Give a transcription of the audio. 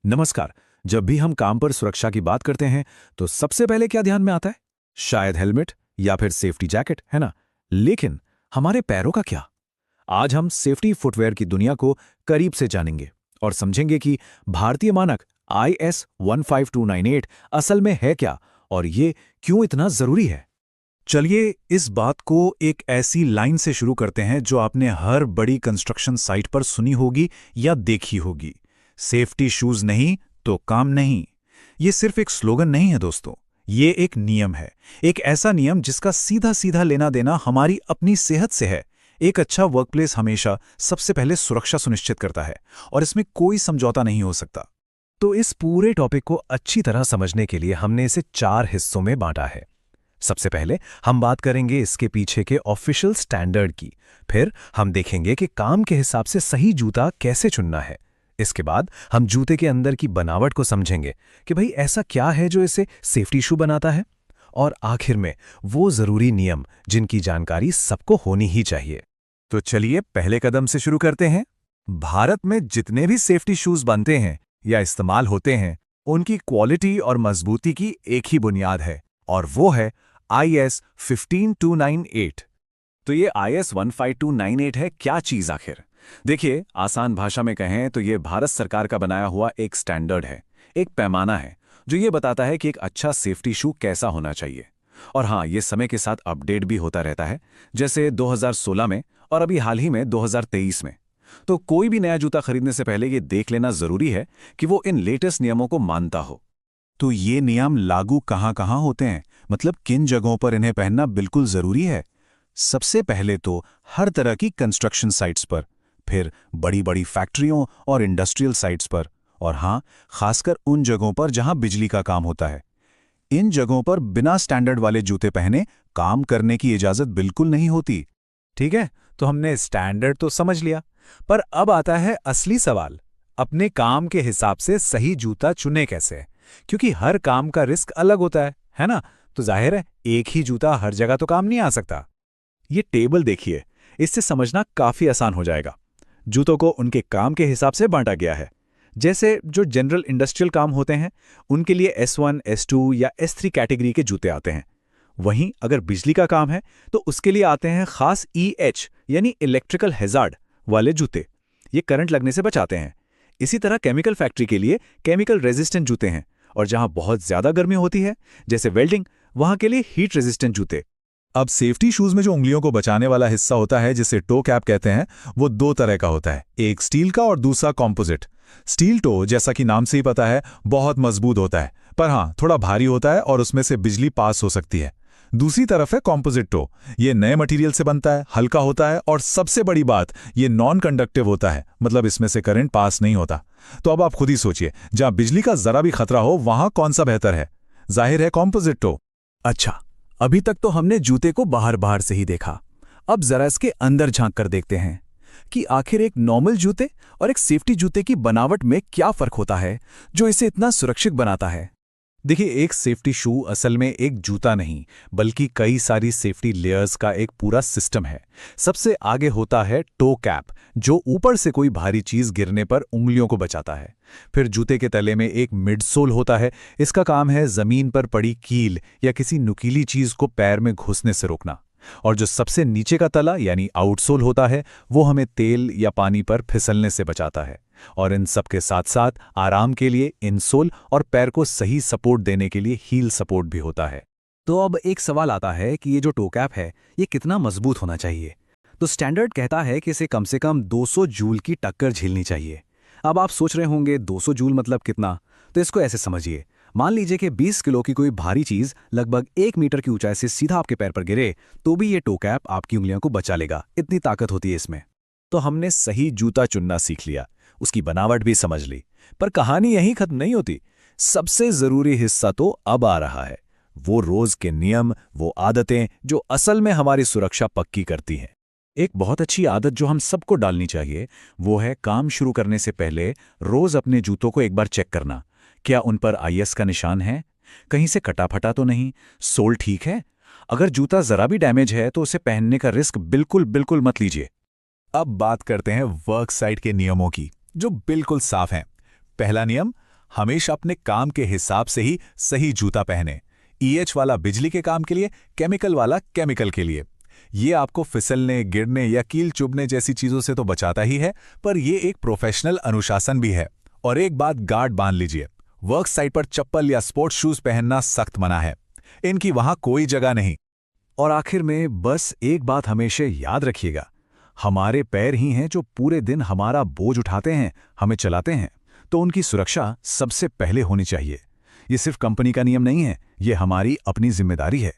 नमस्कार। जब भी हम काम पर सुरक्षा की बात करते हैं तो सबसे पहले क्या ध्यान में आता है? शायद हेलमेट या फिर सेफ्टी जैकेट, है ना? लेकिन हमारे पैरों का क्या? आज हम सेफ्टी फुटवेयर की दुनिया को करीब से जानेंगे और समझेंगे कि भारतीय मानक IS 15298 असल में है क्या और ये क्यों इतना जरूरी है। चलिए इस बात को एक ऐसी लाइन से शुरू करते हैं जो आपने हर बड़ी कंस्ट्रक्शन साइट पर सुनी होगी या देखी होगी। सेफ्टी शूज नहीं तो काम नहीं। ये सिर्फ एक स्लोगन नहीं है दोस्तों, ये एक नियम है। एक ऐसा नियम जिसका सीधा सीधा लेना देना हमारी अपनी सेहत से है। एक अच्छा वर्कप्लेस हमेशा सबसे पहले सुरक्षा सुनिश्चित करता है और इसमें कोई समझौता नहीं हो सकता। तो इस पूरे टॉपिक को अच्छी तरह समझने के लिए हमने इसे 4 हिस्सों में बांटा है। सबसे पहले हम बात करेंगे इसके पीछे के ऑफिशियल स्टैंडर्ड की। फिर हम देखेंगे कि काम के हिसाब से सही जूता कैसे चुनना है। इसके बाद हम जूते के अंदर की बनावट को समझेंगे कि भाई ऐसा क्या है जो इसे सेफ्टी शू बनाता है। और आखिर में वो जरूरी नियम जिनकी जानकारी सबको होनी ही चाहिए। तो चलिए पहले कदम से शुरू करते हैं। भारत में जितने भी सेफ्टी शूज बनते हैं या इस्तेमाल होते हैं, उनकी क्वालिटी और मजबूती की एक ही बुनियाद है और वो है IS 15298। तो ये IS 15298 है क्या चीज आखिर? देखिए, आसान भाषा में कहें तो ये भारत सरकार का बनाया हुआ एक स्टैंडर्ड है, एक पैमाना है जो ये बताता है कि एक अच्छा सेफ्टी शू कैसा होना चाहिए। और हाँ, ये समय के साथ अपडेट भी होता रहता है, जैसे 2016 में और अभी हाल ही में 2023 में। तो कोई भी नया जूता खरीदने से पहले ये देख लेना जरूरी है कि वो इन लेटेस्ट नियमों को मानता हो। तो ये नियम लागू कहाँ-कहाँ होते हैं, मतलब किन जगहों पर इन्हें पहनना बिल्कुल जरूरी है? सबसे पहले तो हर तरह की कंस्ट्रक्शन साइट्स पर, फिर बड़ी-बड़ी फैक्ट्रियों और इंडस्ट्रियल साइट्स पर, और हाँ, खासकर उन जगहों पर जहां बिजली का काम होता है। इन जगहों पर बिना स्टैंडर्ड वाले जूते पहने काम करने की इजाजत बिल्कुल नहीं होती। ठीक है, तो हमने स्टैंडर्ड तो समझ लिया, पर अब आता है असली सवाल। अपने काम के हिसाब से सही जूता चुने कैसे? क्योंकि हर काम का रिस्क अलग होता है ना? तो जाहिर है एक ही जूता हर जगह तो काम नहीं आ सकता। ये टेबल देखिए, इससे समझना काफी आसान हो जाएगा। जूतों को उनके काम के हिसाब से बांटा गया है। जैसे जो जनरल इंडस्ट्रियल काम होते हैं, उनके लिए S1, S2 या S3 कैटेगरी के जूते आते हैं। वहीं अगर बिजली का काम है तो उसके लिए आते हैं खास EH यानी इलेक्ट्रिकल हैजार्ड वाले जूते। ये करंट लगने से बचाते हैं। इसी तरह केमिकल फैक्ट्री के लिए केमिकल रेजिस्टेंट जूते हैं, और जहां बहुत ज्यादा गर्मी होती है जैसे वेल्डिंग, वहां के लिए हीट रेजिस्टेंट जूते। अब सेफ्टी शूज में जो उंगलियों को बचाने वाला हिस्सा होता है, जिसे टो कैप कहते हैं, वो दो तरह का होता है, एक स्टील का और दूसरा कॉम्पोजिट। स्टील टो, जैसा कि नाम से ही पता है, बहुत मजबूत होता है, पर हाँ थोड़ा भारी होता है और उसमें से बिजली पास हो सकती है। दूसरी तरफ है कॉम्पोजिट टो। ये नए मटेरियल से बनता है, हल्का होता है और सबसे बड़ी बात, ये नॉन कंडक्टिव होता है, मतलब इसमें से करंट पास नहीं होता। तो अब आप खुद ही सोचिए, जहां बिजली का जरा भी खतरा हो वहां कौन सा बेहतर है? जाहिर है कॉम्पोजिट टो। अच्छा, अभी तक तो हमने जूते को बाहर बाहर से ही देखा। अब जरा इसके अंदर झांक कर देखते हैं कि आखिर एक नॉर्मल जूते और एक सेफ्टी जूते की बनावट में क्या फर्क होता है जो इसे इतना सुरक्षित बनाता है। देखिए, एक सेफ्टी शू असल में एक जूता नहीं, बल्कि कई सारी सेफ्टी लेयर्स का एक पूरा सिस्टम है। सबसे आगे होता है टो कैप, जो ऊपर से कोई भारी चीज गिरने पर उंगलियों को बचाता है। फिर जूते के तले में एक मिडसोल होता है। इसका काम है जमीन पर पड़ी कील या किसी नुकीली चीज को पैर में घुसने से रोकना। और जो सबसे नीचे का तला यानी आउटसोल होता है, वो हमें तेल या पानी पर फिसलने से बचाता है। और इन सब के साथ साथ आराम के लिए इनसोल और पैर को सही सपोर्ट देने के लिए हील सपोर्ट भी होता है। तो अब एक सवाल आता है कि ये जो टो कैप है, ये कितना मजबूत होना चाहिए? तो स्टैंडर्ड कहता है कि इसे कम से कम 200 जूल की टक्कर झेलनी चाहिए। अब आप सोच रहे होंगे 200 जूल मतलब कितना? तो इसको ऐसे समझिए, मान लीजिए कि 20 किलो की कोई भारी चीज लगभग 1 मीटर की ऊंचाई से सीधा आपके पैर पर गिरे, तो भी ये टो कैप आपकी उंगलियों को बचा लेगा। इतनी ताकत होती है इसमें। तो हमने सही जूता चुनना सीख लिया, उसकी बनावट भी समझ ली, पर कहानी यहीं खत्म नहीं होती। सबसे जरूरी हिस्सा तो अब आ रहा है, वो रोज के नियम, वो आदतें जो असल में हमारी सुरक्षा पक्की करती हैं। एक बहुत अच्छी आदत जो हम सबको डालनी चाहिए, वो है काम शुरू करने से पहले रोज अपने जूतों को एक बार चेक करना। क्या उन पर IS का निशान है? कहीं से कटा फटा तो नहीं? सोल ठीक है? अगर जूता जरा भी डैमेज है तो उसे पहनने का रिस्क बिल्कुल मत लीजिए। अब बात करते हैं वर्क साइट के नियमों की, जो बिल्कुल साफ हैं। पहला नियम, हमेशा अपने काम के हिसाब से ही सही जूता पहने। ईएच वाला बिजली के काम के लिए, केमिकल वाला केमिकल के लिए। ये आपको फिसलने, गिरने या कील चुभने जैसी चीजों से तो बचाता ही है, पर ये एक प्रोफेशनल अनुशासन भी है। और एक बात गार्ड बांध लीजिए, वर्क साइट पर चप्पल या स्पोर्ट्स शूज पहनना सख्त मना है। इनकी वहां कोई जगह नहीं। और आखिर में बस एक बात हमेशा याद रखिएगा, हमारे पैर ही हैं जो पूरे दिन हमारा बोझ उठाते हैं, हमें चलाते हैं, तो उनकी सुरक्षा सबसे पहले होनी चाहिए। ये सिर्फ कंपनी का नियम नहीं है, ये हमारी अपनी जिम्मेदारी है।